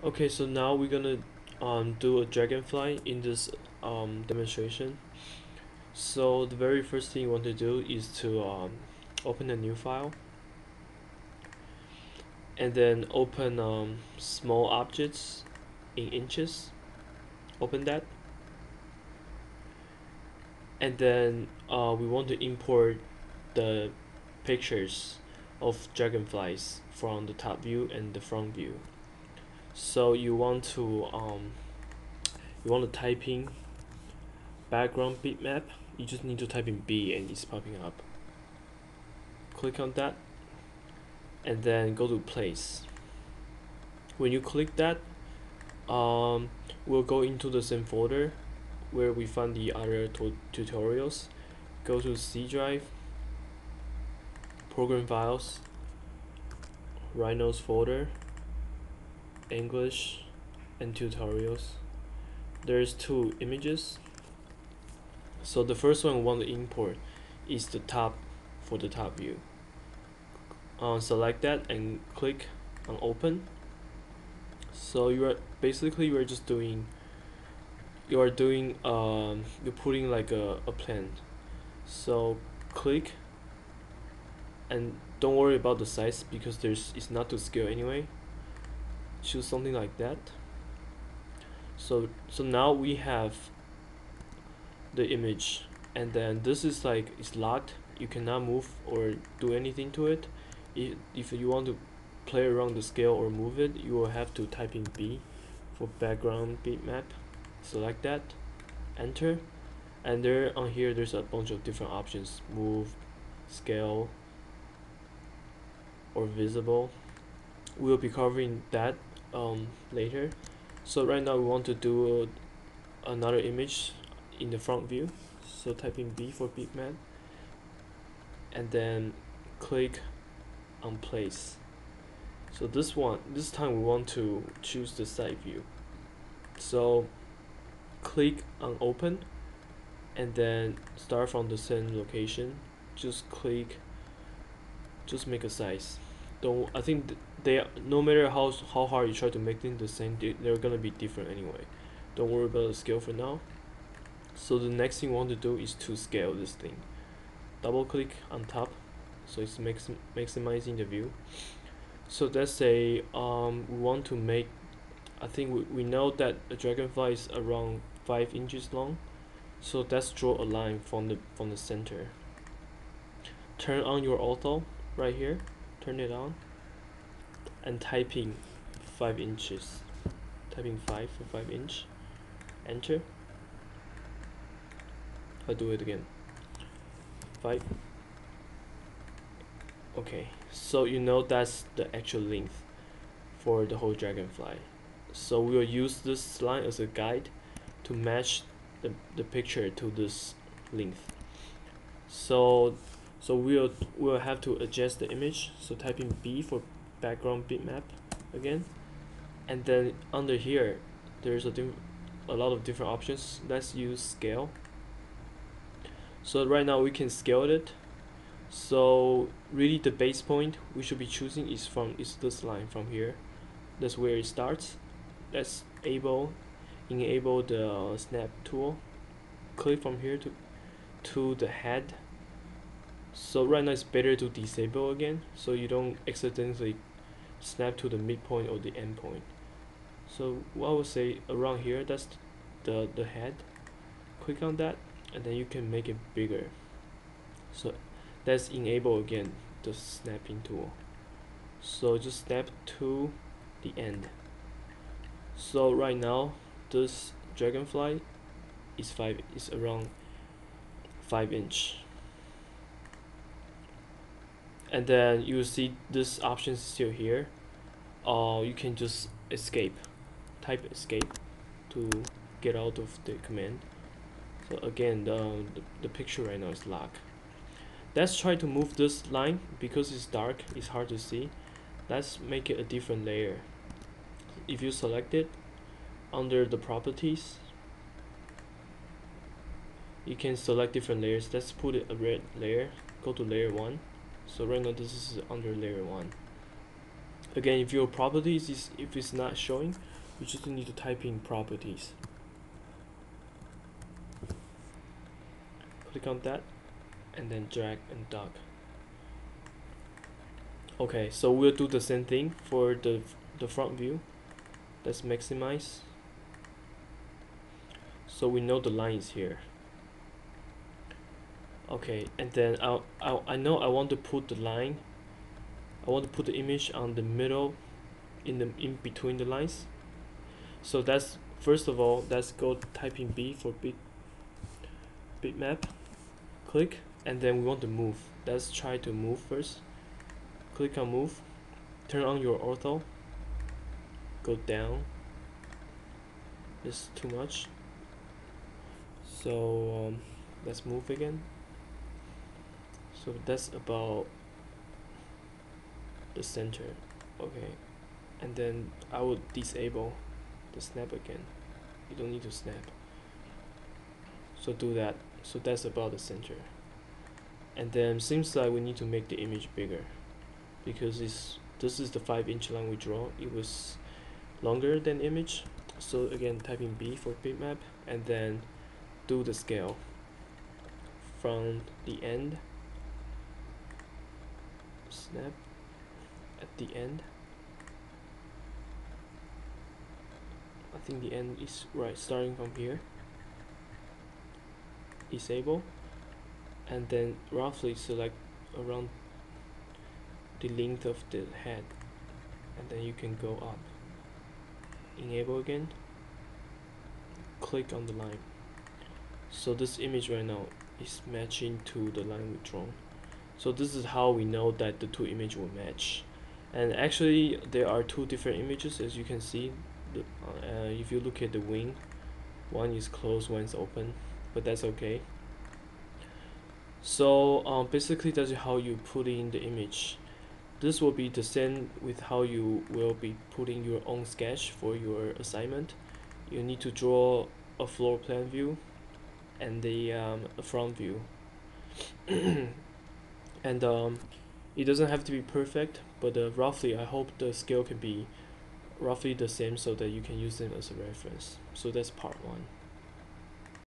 Okay, so now we're gonna do a dragonfly in this demonstration. So the very first thing you want to do is to open a new file and then open small objects in inches. Open that, and then we want to import the pictures of dragonflies from the top view and the front view. So you want to type in background bitmap. You just need to type in B and it's popping up. Click on that and then go to place. When you click that, we'll go into the same folder where we found the other tutorials. Go to C drive, program files, Rhinos folder, English, and tutorials. There's two images. So the first one we want to import is the top for the top view. Select that and click on open. So you're just doing you're putting like a plan. So click and don't worry about the size because it's not to scale anyway. Choose something like that. So now we have the image, and then this is like it's locked. You cannot move or do anything to it. If you want to play around the scale or move it, you will have to type in B for background bitmap. Select that, enter, and there on here there's a bunch of different options: move, scale, or visible. We'll be covering that later. So right now we want to do another image in the front view. So type in B for bitmap and then click on place. So this time we want to choose the side view. So click on open and then start from the same location. Just make a size. Don't I think they no matter how hard you try to make them the same, they're gonna be different anyway. Don't worry about the scale for now. So the next thing we want to do is to scale this thing. Double click on top, so it's maximizing the view. So let's say we want to make, I think we know that a dragonfly is around 5 inches long. So let's draw a line from the center. Turn on your auto right here, turn it on, and type in 5 inches. Typing 5 for 5 inch, enter. I'll do it again. 5. Okay, so you know that's the actual length for the whole dragonfly. So we will use this line as a guide to match the picture to this length. So we'll have to adjust the image. So type in B for background bitmap again, and then under here there's a lot of different options. Let's use scale. So right now we can scale it. So really the base point we should be choosing is this line from here. That's where it starts. Let's enable the snap tool. Click from here to the head. So right now it's better to disable again so you don't accidentally snap to the midpoint or the end point. So what I would say around here, that's the head. Click on that and then you can make it bigger. So let's enable again the snapping tool. So just snap to the end. So right now this dragonfly is around 5 inch. And then you see this option is still here. You can just escape. Type escape to get out of the command. So again, the picture right now is locked. Let's try to move this line because it's dark, it's hard to see. Let's make it a different layer. If you select it under the properties, you can select different layers. Let's put it a red layer. Go to layer 1. So right now this is under layer 1. Again, if your properties is if it's not showing, you just need to type in properties. Click on that and then drag and dock. Okay, so we'll do the same thing for the front view. Let's maximize. So we know the line is here. Okay, and then I know I want to put the line. I want to put the image on the middle, in between the lines. So that's first of all, let's go type in B for bitmap. Click, and then we want to move. Let's try to move first. Click on move. Turn on your ortho. Go down. It's too much. So let's move again. So that's about the center. Okay, and then I would disable the snap again. You don't need to snap. So do that. So that's about the center. And then seems like we need to make the image bigger, because this is the 5-inch line we draw. It was longer than image. So again, type in B for bitmap and then do the scale from the end, snap at the end. I think the end is right, starting from here. Disable, and then roughly select around the length of the head, and then you can go up. Enable again. Click on the line. So this image right now is matching to the line we drawn. So this is how we know that the two images will match. And actually there are two different images, as you can see. If you look at the wing, one is closed, one is open, but that's okay. So basically that's how you put in the image. This will be the same with how you will be putting your own sketch for your assignment. You need to draw a floor plan view and the a front view. And it doesn't have to be perfect, but roughly I hope the scale can be roughly the same so that you can use them as a reference. So that's part 1.